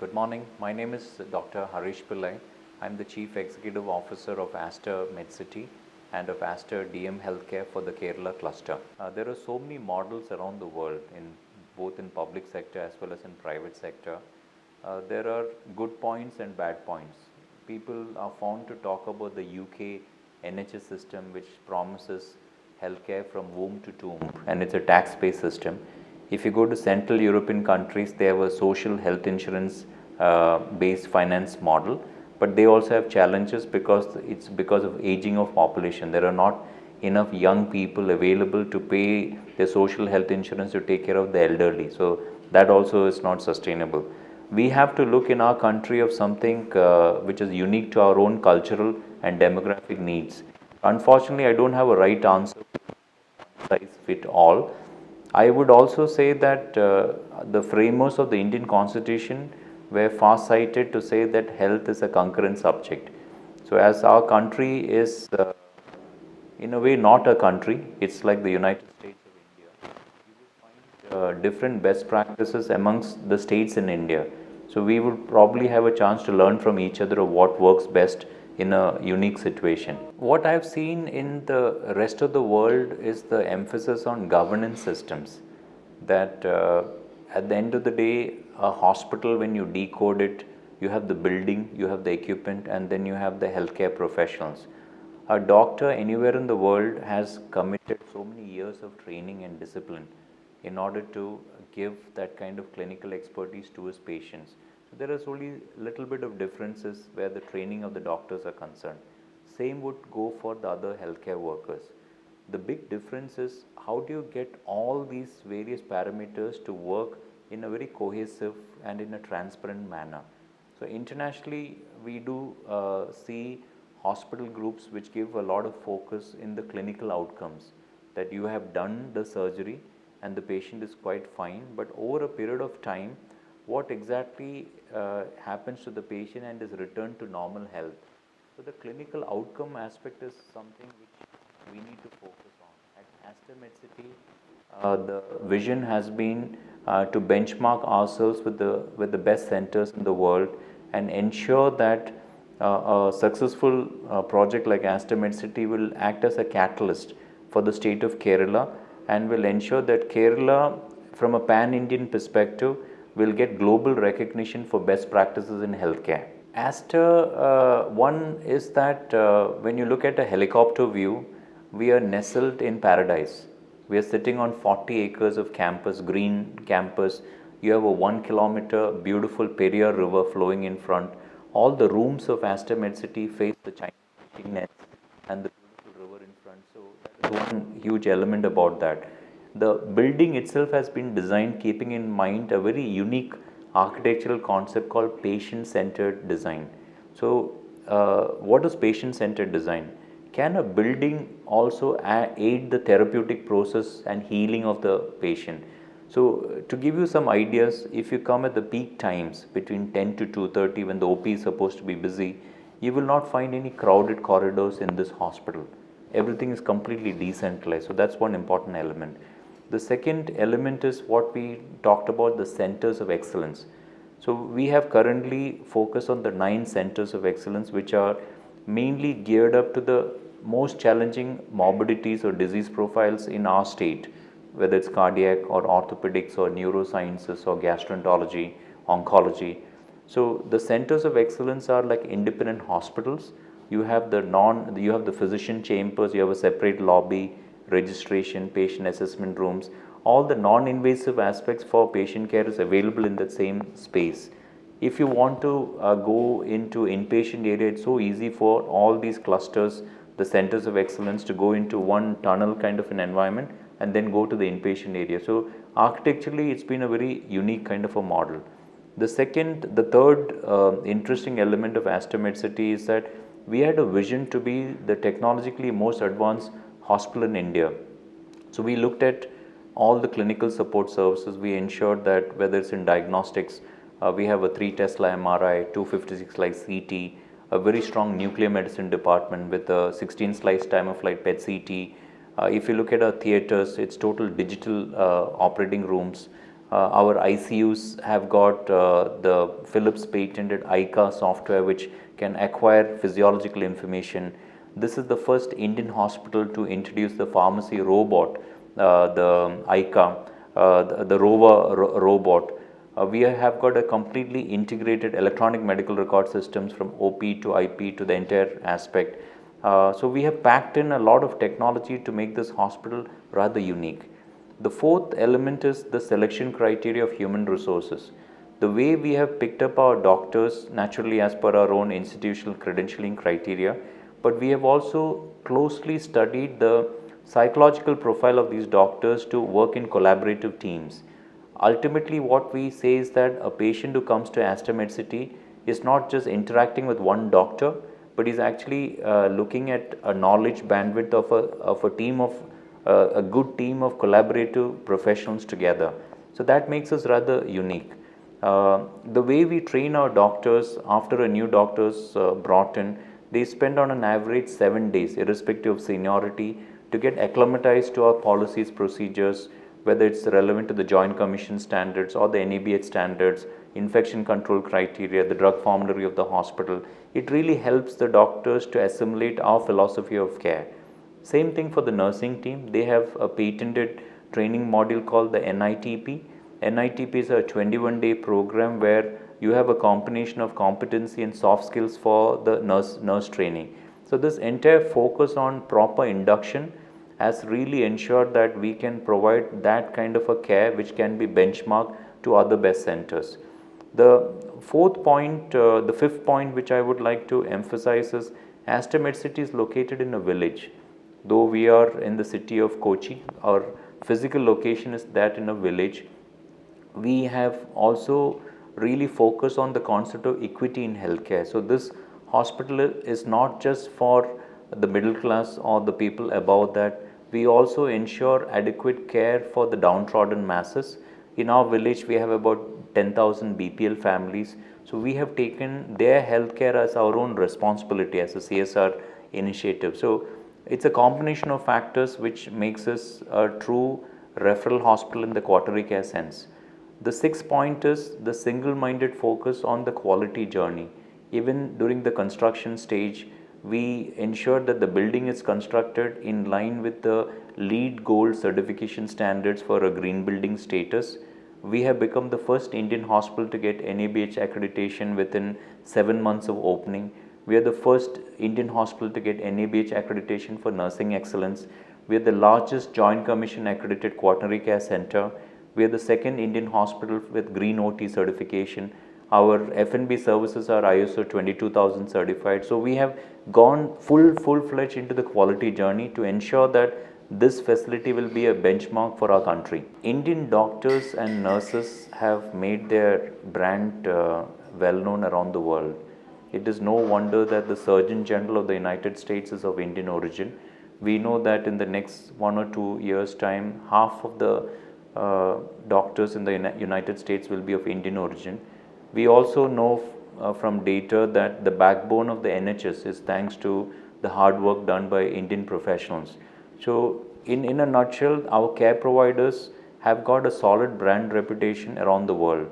Good morning. My name is Dr. Harish Pillai. I'm the Chief Executive Officer of Aster Medcity and of Aster DM Healthcare for the Kerala cluster. There are so many models around the world, both in public sector as well as in private sector. There are good points and bad points. People are found to talk about the UK NHS system, which promises healthcare from womb to tomb, and it's a tax-based system. If you go to Central European countries, they have a social health insurance based finance model, but they also have challenges because it's because of aging of population. There are not enough young people available to pay their social health insurance to take care of the elderly. So that also is not sustainable. We have to look in our country of something which is unique to our own cultural and demographic needs. Unfortunately, I don't have a right answer size fit all. I would also say that the framers of the Indian Constitution were far-sighted to say that health is a concurrent subject. So as our country is in a way not a country, it's like the United States of India. You would find different best practices amongst the states in India. So we would probably have a chance to learn from each other of what works best in a unique situation. What I've seen in the rest of the world is the emphasis on governance systems, that at the end of the day, a hospital, when you decode it, you have the building, you have the equipment, and then you have the healthcare professionals. A doctor anywhere in the world has committed so many years of training and discipline in order to give that kind of clinical expertise to his patients. So there is only a little bit of differences where the training of the doctors are concerned. Same would go for the other healthcare workers. The big difference is how do you get all these various parameters to work in a very cohesive and in a transparent manner. So internationally, we do see hospital groups which give a lot of focus in the clinical outcomes, that you have done the surgery and the patient is quite fine, but over a period of time, what exactly happens to the patient and is returned to normal health. So the clinical outcome aspect is something which we need to focus on. At Aster Medcity, the vision has been to benchmark ourselves with the best centers in the world and ensure that a successful project like Aster Medcity will act as a catalyst for the state of Kerala and will ensure that Kerala, from a pan-Indian perspective, will get global recognition for best practices in healthcare. Aster, one is that when you look at a helicopter view, we are nestled in paradise. We are sitting on 40 acres of campus, green campus. You have a 1 kilometer beautiful Periyar river flowing in front. All the rooms of Aster Medcity face the Chinese fishing nets and the beautiful river in front. So that is one huge element about that. The building itself has been designed keeping in mind a very unique architectural concept called patient-centered design. So what is patient-centered design? Can a building also aid the therapeutic process and healing of the patient? So to give you some ideas, if you come at the peak times between 10 to 2:30 when the OP is supposed to be busy, you will not find any crowded corridors in this hospital. Everything is completely decentralized. So that's one important element. The second element is what we talked about, the centers of excellence. So we have currently focused on the 9 centers of excellence, which are mainly geared up to the most challenging morbidities or disease profiles in our state, whether it's cardiac or orthopedics or neurosciences or gastroenterology, oncology. So the centers of excellence are like independent hospitals. You have the physician chambers, you have a separate lobby, registration, patient assessment rooms. All the non-invasive aspects for patient care is available in the same space. If you want to go into inpatient area, it's so easy for all these clusters, the centers of excellence, to go into one tunnel kind of an environment and then go to the inpatient area. So architecturally, it's been a very unique kind of a model. The third interesting element of Aster Medcity is that we had a vision to be the technologically most advanced hospital in India. So we looked at all the clinical support services. We ensured that whether it's in diagnostics, we have a 3 Tesla MRI, 256 slice CT, a very strong nuclear medicine department with a 16 slice time of flight PET CT. If you look at our theaters, it's total digital operating rooms. Our ICUs have got the Philips patented ICA software which can acquire physiological information. This is the first Indian hospital to introduce the pharmacy robot, the ICA, the robot. We have got a completely integrated electronic medical record systems from OP to IP to the entire aspect. So we have packed in a lot of technology to make this hospital rather unique. The fourth element is the selection criteria of human resources. The way we have picked up our doctors, naturally as per our own institutional credentialing criteria, but we have also closely studied the psychological profile of these doctors to work in collaborative teams. Ultimately, what we say is that a patient who comes to Aster Medcity is not just interacting with one doctor, but is actually looking at a knowledge bandwidth of a team of a good team of collaborative professionals together. So that makes us rather unique. The way we train our doctors after a new doctor is brought in, they spend on an average 7 days, irrespective of seniority, to get acclimatized to our policies, procedures, whether it's relevant to the Joint Commission standards or the NABH standards, infection control criteria, the drug formulary of the hospital. It really helps the doctors to assimilate our philosophy of care. Same thing for the nursing team. They have a patented training module called the NITP. NITP is a 21-day program where you have a combination of competency and soft skills for the nurse training. So this entire focus on proper induction has really ensured that we can provide that kind of a care which can be benchmarked to other best centers. The fifth point which I would like to emphasize is Aster Medcity is located in a village. Though we are in the city of Kochi, our physical location is that in a village. We have also really focused on the concept of equity in healthcare. So this hospital is not just for the middle class or the people above that. We also ensure adequate care for the downtrodden masses. In our village, we have about 10,000 BPL families. So we have taken their healthcare as our own responsibility as a CSR initiative. So it's a combination of factors which makes us a true referral hospital in the quaternary care sense. The sixth point is the single-minded focus on the quality journey. Even during the construction stage, we ensure that the building is constructed in line with the LEED Gold certification standards for a green building status. We have become the first Indian hospital to get NABH accreditation within 7 months of opening. We are the first Indian hospital to get NABH accreditation for nursing excellence. We are the largest Joint Commission accredited quaternary care center. We are the second Indian hospital with Green OT certification. Our F&B services are ISO 22000 certified. So we have gone full-fledged into the quality journey to ensure that this facility will be a benchmark for our country. Indian doctors and nurses have made their brand well known around the world. It is no wonder that the Surgeon General of the United States is of Indian origin. We know that in the next 1 or 2 years' time, half of the doctors in the United States will be of Indian origin. We also know from data that the backbone of the NHS is thanks to the hard work done by Indian professionals. So in a nutshell, our care providers have got a solid brand reputation around the world.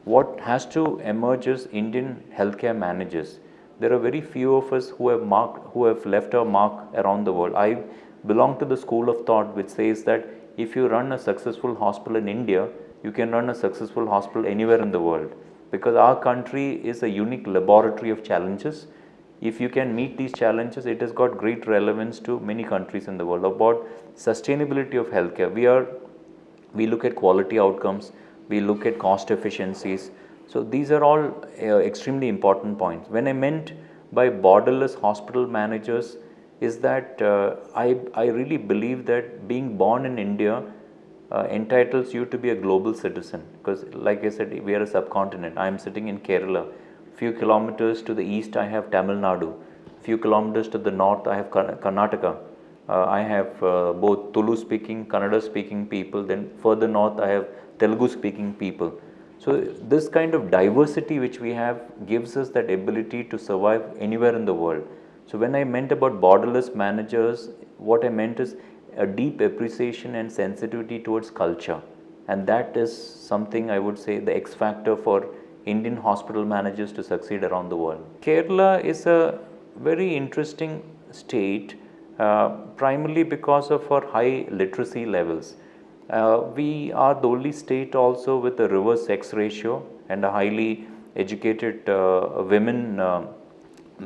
What has to emerge is Indian healthcare managers. There are very few of us who have left a mark around the world. I belong to the school of thought which says that if you run a successful hospital in India, you can run a successful hospital anywhere in the world, because our country is a unique laboratory of challenges. If you can meet these challenges, it has got great relevance to many countries in the world. About sustainability of healthcare, we look at quality outcomes, we look at cost efficiencies. So these are all extremely important points. When I meant by borderless hospital managers is that I really believe that being born in India entitles you to be a global citizen, because like I said, we are a subcontinent. I am sitting in Kerala. Few kilometers to the east I have Tamil Nadu. Few kilometers to the north I have Karnataka. I have both Tulu speaking, Kannada speaking people. Then further north I have Telugu speaking people. So this kind of diversity which we have gives us that ability to survive anywhere in the world. So when I meant about borderless managers, what I meant is a deep appreciation and sensitivity towards culture and that is something I would say the X factor for Indian hospital managers to succeed around the world. Kerala is a very interesting state, primarily because of our high literacy levels. We are the only state also with a reverse sex ratio and a highly educated women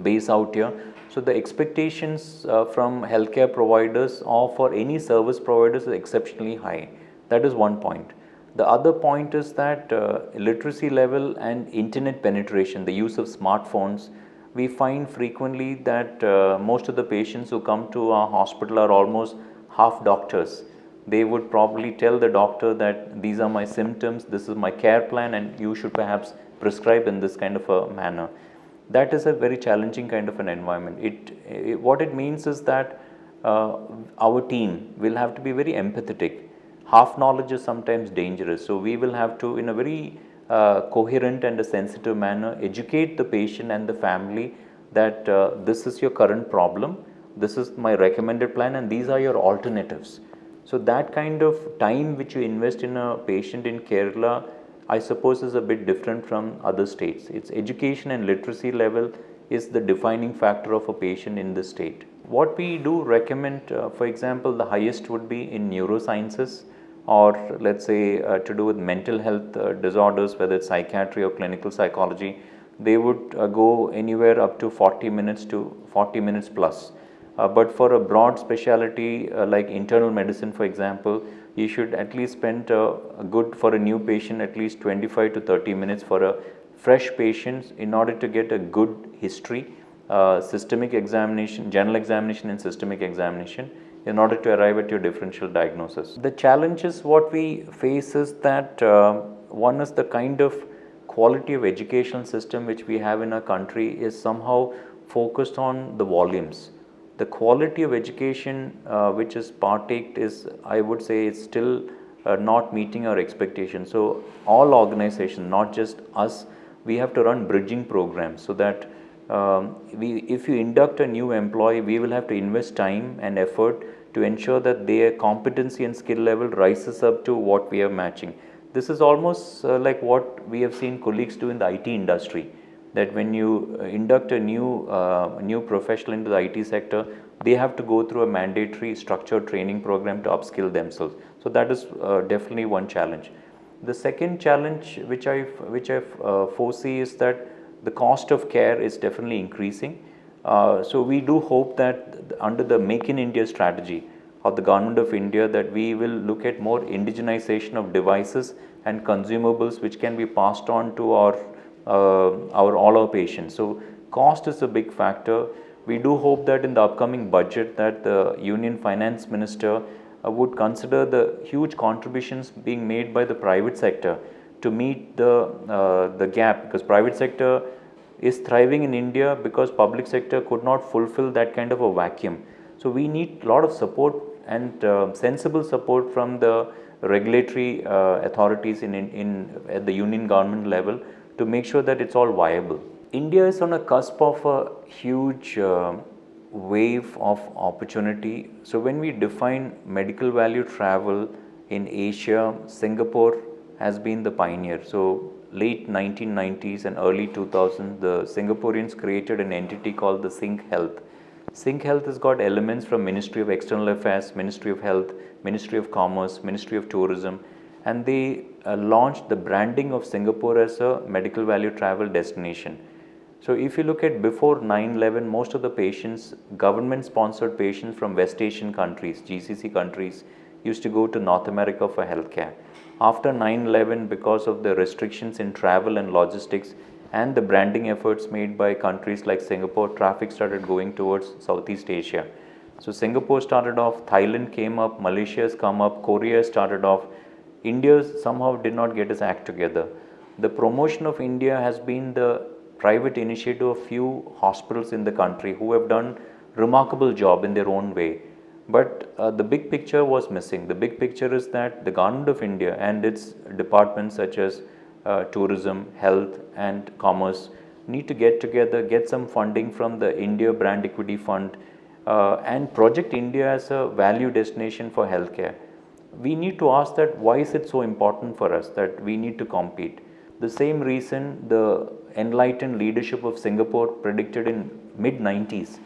base out here. So the expectations from healthcare providers or for any service providers is exceptionally high. That is one point. The other point is that literacy level and internet penetration, the use of smartphones, we find frequently that most of the patients who come to our hospital are almost half doctors. They would probably tell the doctor that these are my symptoms, this is my care plan, and you should perhaps prescribe in this kind of a manner. That is a very challenging kind of an environment. What it means is that our team will have to be very empathetic. Half knowledge is sometimes dangerous, so we will have to, in a very coherent and a sensitive manner, educate the patient and the family that this is your current problem, this is my recommended plan, and these are your alternatives. So that kind of time which you invest in a patient in Kerala, I suppose, is a bit different from other states. Its education and literacy level is the defining factor of a patient in this state. What we do recommend, for example, the highest would be in neurosciences, or let's say to do with mental health disorders, whether it's psychiatry or clinical psychology. They would go anywhere up to 40 minutes to 40 minutes plus. But for a broad specialty like internal medicine, for example, you should at least spend for a new patient at least 25 to 30 minutes for a fresh patient in order to get a good history, systemic examination, general examination and systemic examination in order to arrive at your differential diagnosis. The challenges what we face is that one is the kind of quality of educational system which we have in our country is somehow focused on the volumes. The quality of education which is partaked is, I would say, is still not meeting our expectations. So all organizations, not just us, we have to run bridging programs so that if you induct a new employee, we will have to invest time and effort to ensure that their competency and skill level rises up to what we are matching. This is almost like what we have seen colleagues do in the IT industry, that when you induct a new professional into the IT sector, they have to go through a mandatory structured training program to upskill themselves. So that is definitely one challenge. The second challenge which I foresee is that the cost of care is definitely increasing. So we do hope that under the Make in India strategy of the Government of India, that we will look at more indigenization of devices and consumables which can be passed on to all our patients. So cost is a big factor. We do hope that in the upcoming budget that the Union Finance Minister would consider the huge contributions being made by the private sector to meet the gap, because private sector is thriving in India because public sector could not fulfill that kind of a vacuum. So we need a lot of support and sensible support from the regulatory authorities at the union government level to make sure that it's all viable. India is on a cusp of a huge wave of opportunity. So when we define medical value travel in Asia, Singapore has been the pioneer. So late 1990s and early 2000s, the Singaporeans created an entity called the Sync Health. Sync Health has got elements from Ministry of External Affairs, Ministry of Health, Ministry of Commerce, Ministry of Tourism, and they launched the branding of Singapore as a medical value travel destination. So if you look at before 9/11, most of the patients, government sponsored patients from West Asian countries, GCC countries, used to go to North America for healthcare. After 9/11, because of the restrictions in travel and logistics and the branding efforts made by countries like Singapore, traffic started going towards Southeast Asia. So Singapore started off, Thailand came up, Malaysia has come up, Korea started off. India somehow did not get its act together. The promotion of India has been the private initiative of few hospitals in the country who have done remarkable job in their own way. But the big picture was missing. The big picture is that the Government of India and its departments such as tourism, health and commerce need to get together, get some funding from the India Brand Equity Fund and project India as a value destination for healthcare. we need to ask that why is it so important for us that we need to compete. The same reason the enlightened leadership of Singapore predicted in mid 90s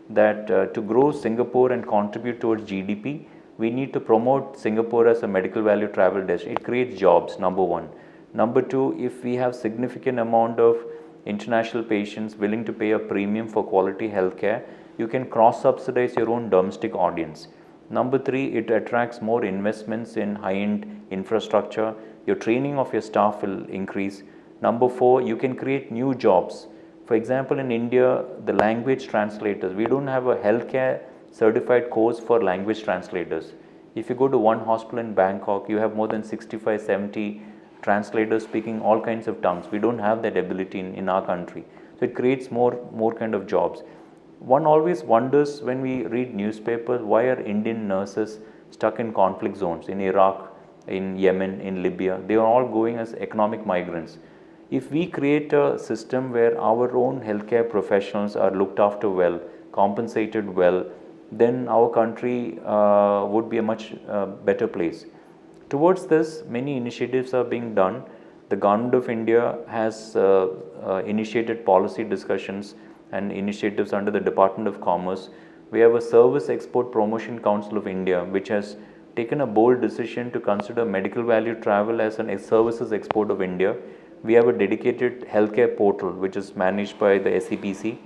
that to grow Singapore and contribute towards GDP, we need to promote Singapore as a medical value travel destination. It creates jobs, number one. Number two, if we have significant amount of international patients willing to pay a premium for quality healthcare, you can cross subsidize your own domestic audience. Number three, it attracts more investments in high-end infrastructure. Your training of your staff will increase. Number four, you can create new jobs. For example, in India, the language translators, we don't have a healthcare certified course for language translators. If you go to one hospital in Bangkok, you have more than 65, 70 translators speaking all kinds of tongues. We don't have that ability in our country. So it creates more kind of jobs. One always wonders when we read newspapers, why are Indian nurses stuck in conflict zones in Iraq, in Yemen, in Libya? They are all going as economic migrants. If we create a system where our own healthcare professionals are looked after well, compensated well, then our country would be a much better place. Towards this, many initiatives are being done. The Government of India has initiated policy discussions and initiatives under the Department of Commerce. We have a Service Export Promotion Council of India, which has taken a bold decision to consider medical value travel as a services export of India. We have a dedicated healthcare portal, which is managed by the SEPC.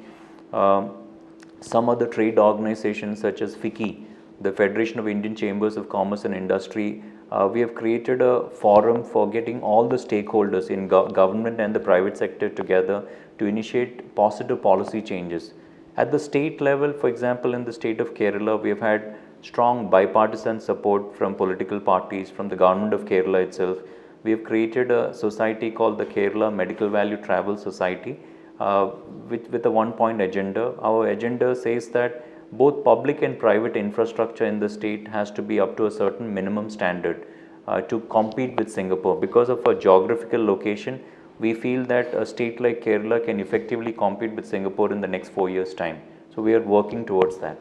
Some other trade organizations such as FICCI, the Federation of Indian Chambers of Commerce and Industry, we have created a forum for getting all the stakeholders in government and the private sector together to initiate positive policy changes. At the state level, for example, in the state of Kerala, we have had strong bipartisan support from political parties, from the government of Kerala itself. We have created a society called the Kerala Medical Value Travel Society with a one-point agenda. Our agenda says that both public and private infrastructure in the state has to be up to a certain minimum standard to compete with Singapore. Because of our geographical location, we feel that a state like Kerala can effectively compete with Singapore in the next 4 years' time. So we are working towards that.